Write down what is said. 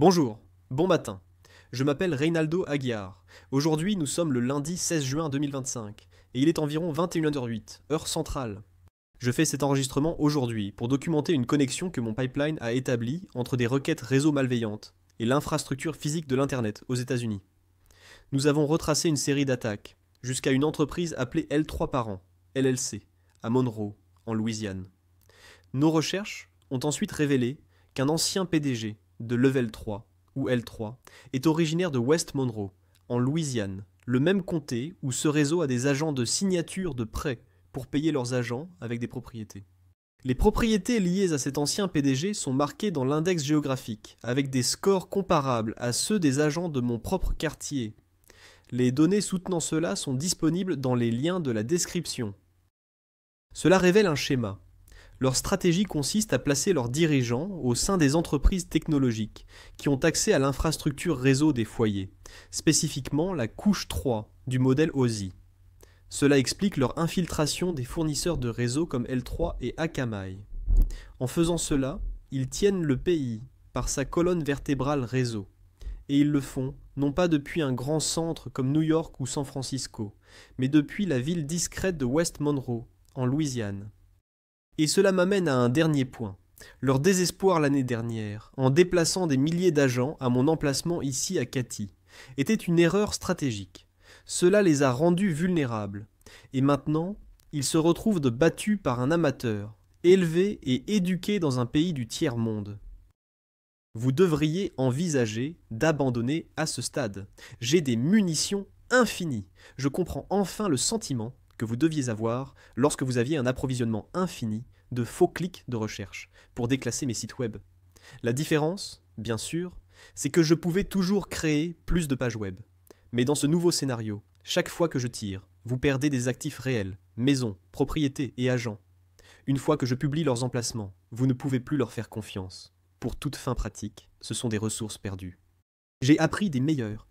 Bonjour, bon matin. Je m'appelle Reynaldo Aguiar. Aujourd'hui, nous sommes le lundi 16 juin 2025 et il est environ 21h08, heure centrale. Je fais cet enregistrement aujourd'hui pour documenter une connexion que mon pipeline a établie entre des requêtes réseau malveillantes et l'infrastructure physique de l'Internet aux États-Unis. Nous avons retracé une série d'attaques jusqu'à une entreprise appelée L3 Parents, LLC, à Monroe, en Louisiane. Nos recherches ont ensuite révélé qu'un ancien PDG de Level 3, ou L3, est originaire de West Monroe, en Louisiane, le même comté où ce réseau a des agents de signature de prêt pour payer leurs agents avec des propriétés. Les propriétés liées à cet ancien PDG sont marquées dans l'index géographique, avec des scores comparables à ceux des agents de mon propre quartier. Les données soutenant cela sont disponibles dans les liens de la description. Cela révèle un schéma. Leur stratégie consiste à placer leurs dirigeants au sein des entreprises technologiques qui ont accès à l'infrastructure réseau des foyers, spécifiquement la couche 3 du modèle OSI. Cela explique leur infiltration des fournisseurs de réseau comme L3 et Akamai. En faisant cela, ils tiennent le pays par sa colonne vertébrale réseau. Et ils le font, non pas depuis un grand centre comme New York ou San Francisco, mais depuis la ville discrète de West Monroe, en Louisiane. Et cela m'amène à un dernier point. Leur désespoir l'année dernière, en déplaçant des milliers d'agents à mon emplacement ici à Katy, était une erreur stratégique. Cela les a rendus vulnérables. Et maintenant, ils se retrouvent battus par un amateur, élevé et éduqué dans un pays du tiers-monde. Vous devriez envisager d'abandonner à ce stade. J'ai des munitions infinies. Je comprends enfin le sentiment que vous deviez avoir lorsque vous aviez un approvisionnement infini de faux clics de recherche pour déclasser mes sites web. La différence, bien sûr, c'est que je pouvais toujours créer plus de pages web. Mais dans ce nouveau scénario, chaque fois que je tire, vous perdez des actifs réels, maisons, propriétés et agents. Une fois que je publie leurs emplacements, vous ne pouvez plus leur faire confiance. Pour toute fin pratique, ce sont des ressources perdues. J'ai appris des meilleurs